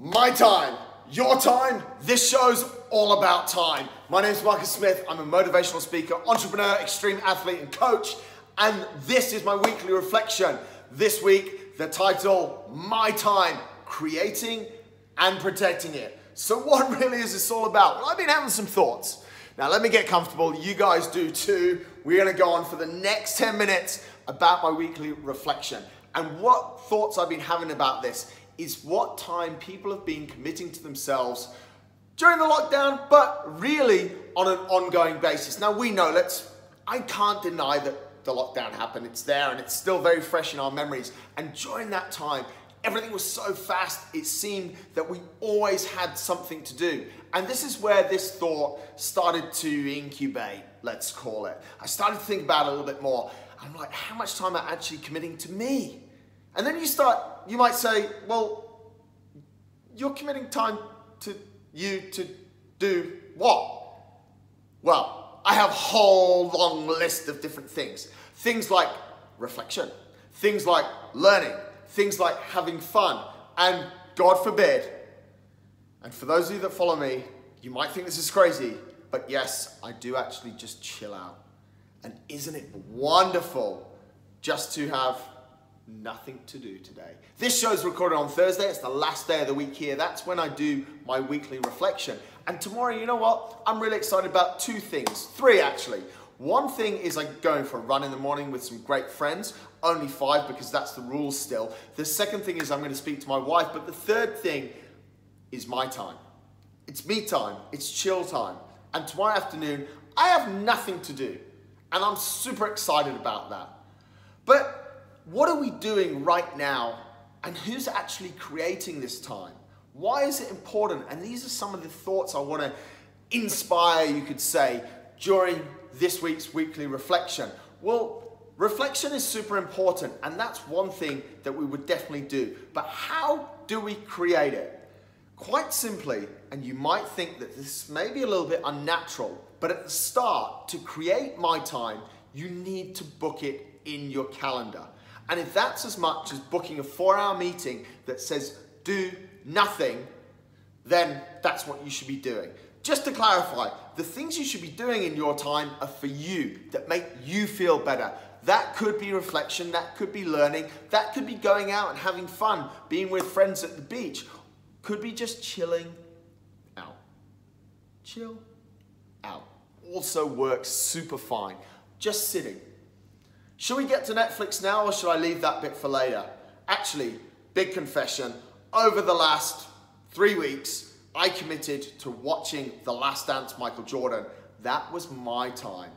My time, your time, this show's all about time. My name's Marcus Smith, I'm a motivational speaker, entrepreneur, extreme athlete and coach, and this is my weekly reflection. This week, the title, My Time, Creating and Protecting It. So what really is this all about? Well, I've been having some thoughts. Now let me get comfortable, you guys do too. We're gonna go on for the next 10 minutes about my weekly reflection. And what thoughts I've been having about this is what time people have been committing to themselves during the lockdown, but really on an ongoing basis. Now we know, I can't deny that the lockdown happened. It's there and it's still very fresh in our memories. And during that time, everything was so fast, it seemed that we always had something to do. And this is where this thought started to incubate, let's call it. I started to think about it a little bit more. I'm like, how much time am I actually committing to me? And then you might say, well, you're committing time to you to do what? Well, I have a whole long list of different things. Things like reflection, things like learning, things like having fun, and God forbid, and for those of you that follow me, you might think this is crazy, but yes, I do actually just chill out. And isn't it wonderful just to have nothing to do today? This show's recorded on Thursday. It's the last day of the week here. That's when I do my weekly reflection. And tomorrow, you know what? I'm really excited about two things. Three, actually. One thing is like going for a run in the morning with some great friends. Only 5 because that's the rules still. The second thing is I'm going to speak to my wife. But the third thing is my time. It's me time. It's chill time. And tomorrow afternoon, I have nothing to do. And I'm super excited about that. But what are we doing right now? And who's actually creating this time? Why is it important? And these are some of the thoughts I want to inspire, you could say, during this week's weekly reflection. Well, reflection is super important, and that's one thing that we would definitely do. But how do we create it? Quite simply, and you might think that this may be a little bit unnatural, but at the start, to create my time, you need to book it in your calendar. And if that's as much as booking a 4-hour meeting that says do nothing, then that's what you should be doing. Just to clarify, the things you should be doing in your time are for you, that make you feel better. That could be reflection, that could be learning, that could be going out and having fun, being with friends at the beach, could be just chilling out. Chill out. Also works super fine. Just sitting. Should we get to Netflix now or should I leave that bit for later? Actually, big confession, over the last 3 weeks, I committed to watching The Last Dance, Michael Jordan. That was my time.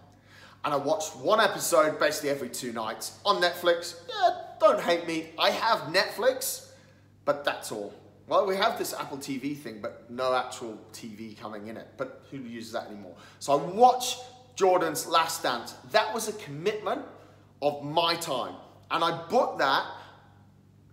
And I watched one episode basically every 2 nights on Netflix. Yeah, don't hate me. I have Netflix, but that's all. Well, we have this Apple TV thing, but no actual TV coming in it. But who uses that anymore? So I watched Jordan's Last Dance. That was a commitment of my time. And I booked that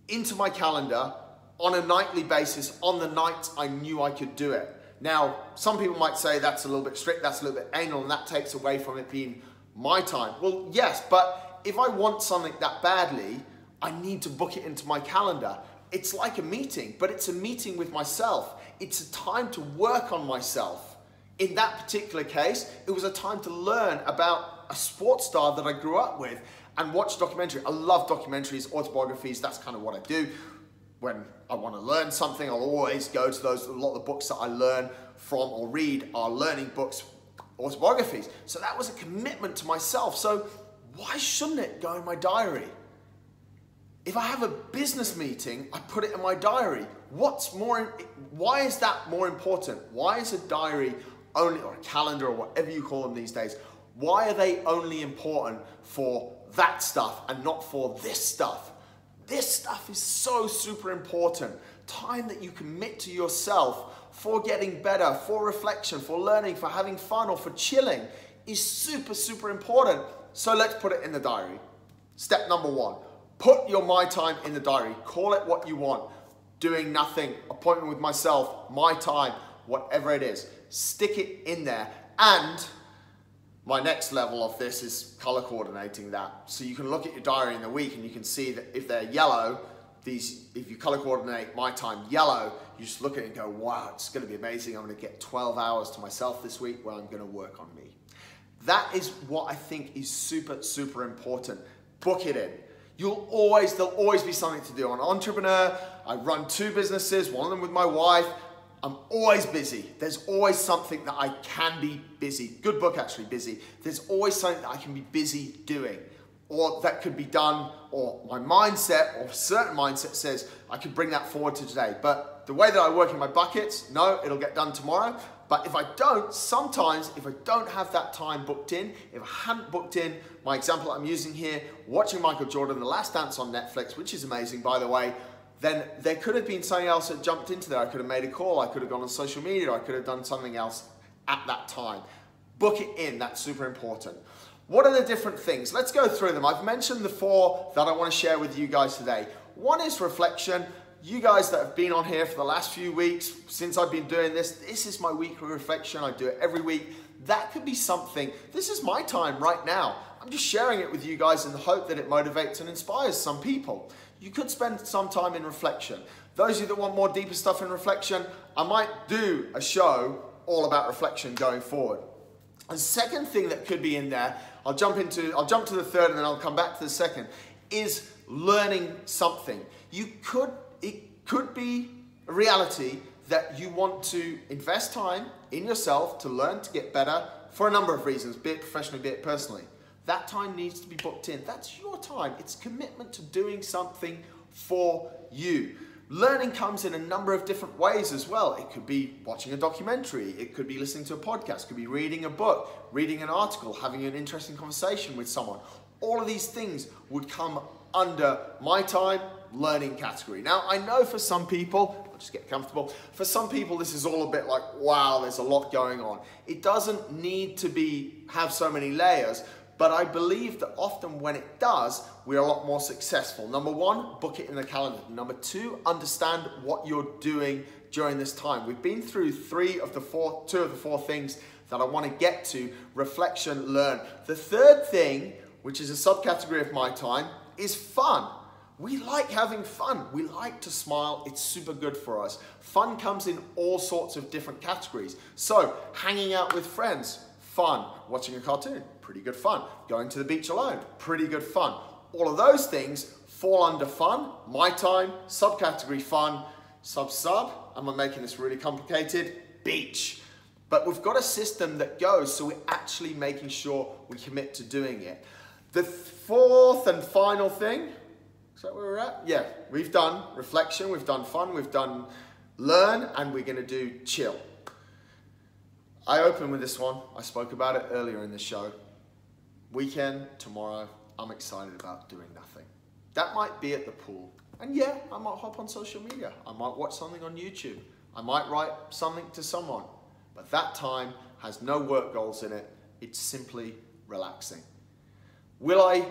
into my calendar on a nightly basis on the nights I knew I could do it. Now, some people might say that's a little bit strict, that's a little bit anal, and that takes away from it being my time. Well, yes, but if I want something that badly, I need to book it into my calendar. It's like a meeting, but it's a meeting with myself. It's a time to work on myself. In that particular case, it was a time to learn about a sports star that I grew up with and watch documentary. I love documentaries, autobiographies, that's kind of what I do. When I want to learn something, I'll always go to those. A lot of the books that I learn from or read are learning books, autobiographies. So that was a commitment to myself. So why shouldn't it go in my diary? If I have a business meeting, I put it in my diary. Why is that more important? Why is a diary only, or a calendar, or whatever you call them these days, why are they only important for that stuff and not for this stuff? This stuff is so super important. Time that you commit to yourself for getting better, for reflection, for learning, for having fun, or for chilling is super, super important. So let's put it in the diary. Step number 1, put your my time in the diary. Call it what you want. Doing nothing, appointment with myself, my time, whatever it is. Stick it in there. And my next level of this is color coordinating that. So you can look at your diary in the week and you can see that if they're yellow, if you color coordinate my time yellow, you just look at it and go, wow, it's going to be amazing. I'm going to get 12 hours to myself this week where I'm going to work on me. That is what I think is super, super important. Book it in. There'll always be something to do. I'm an entrepreneur. I run 2 businesses, one of them with my wife. I'm always busy. There's always something that I can be busy. Good book, actually, Busy. There's always something that I can be busy doing, or that could be done, or my mindset or a certain mindset says I could bring that forward to today. But the way that I work in my buckets, no, it'll get done tomorrow. But if I don't, sometimes if I don't have that time booked in, if I hadn't booked in, my example I'm using here, watching Michael Jordan, The Last Dance on Netflix, which is amazing, by the way, then there could have been something else that jumped into there. I could have made a call, I could have gone on social media, I could have done something else at that time. Book it in, that's super important. What are the different things? Let's go through them. I've mentioned the 4 that I want to share with you guys today. One is reflection. You guys that have been on here for the last few weeks, since I've been doing this, this is my weekly reflection. I do it every week. That could be something. This is my time right now. I'm just sharing it with you guys in the hope that it motivates and inspires some people. You could spend some time in reflection. Those of you that want more deeper stuff in reflection, I might do a show all about reflection going forward. The second thing that could be in there, I'll jump to the third and then I'll come back to the second, is learning something. It could be a reality that you want to invest time in yourself to learn to get better for a number of reasons, be it professionally, be it personally. That time needs to be booked in. That's your time. It's commitment to doing something for you. Learning comes in a number of different ways as well. It could be watching a documentary. It could be listening to a podcast. It could be reading a book, reading an article, having an interesting conversation with someone. All of these things would come under my time learning category. Now, I know for some people, I'll just get comfortable, for some people this is all a bit like, wow, there's a lot going on. It doesn't need to have so many layers, but I believe that often when it does, we're a lot more successful. Number 1, book it in the calendar. Number 2, understand what you're doing during this time. We've been through 2 of the 4 things that I want to get to: reflection, learn. The third thing, which is a subcategory of my time, is fun. We like having fun. We like to smile. It's super good for us. Fun comes in all sorts of different categories. So, hanging out with friends, fun. Watching a cartoon, pretty good fun. Going to the beach alone, pretty good fun. All of those things fall under fun, my time, subcategory fun, sub, am I making this really complicated? Beach. But we've got a system that goes, so we're actually making sure we commit to doing it. The 4th and final thing, is that where we're at? Yeah, we've done reflection, we've done fun, we've done learn, and we're gonna do chill. I open with this one. I spoke about it earlier in the show. Weekend, tomorrow, I'm excited about doing nothing. That might be at the pool. And yeah, I might hop on social media. I might watch something on YouTube. I might write something to someone. But that time has no work goals in it. It's simply relaxing. Will I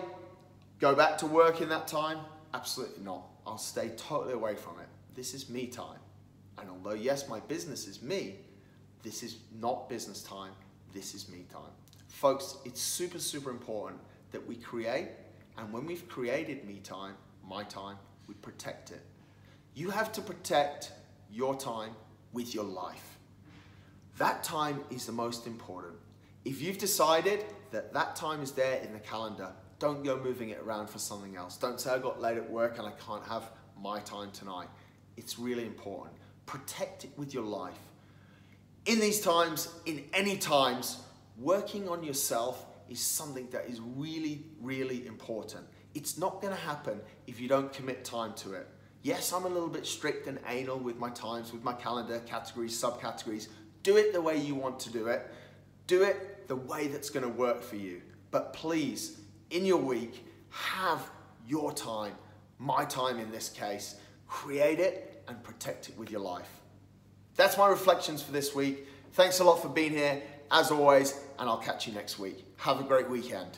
go back to work in that time? Absolutely not. I'll stay totally away from it. This is me time. And although yes, my business is me, this is not business time, this is me time. Folks, it's super, super important that we create, and when we've created me time, my time, we protect it. You have to protect your time with your life. That time is the most important. If you've decided that that time is there in the calendar, don't go moving it around for something else. Don't say I got late at work and I can't have my time tonight. It's really important. Protect it with your life. In these times, in any times, working on yourself is something that is really, really important. It's not going to happen if you don't commit time to it. Yes, I'm a little bit strict and anal with my times, with my calendar, categories, subcategories. Do it the way you want to do it. Do it the way that's going to work for you. But please, in your week, have your time, my time in this case. Create it and protect it with your life. That's my reflections for this week. Thanks a lot for being here, as always, and I'll catch you next week. Have a great weekend.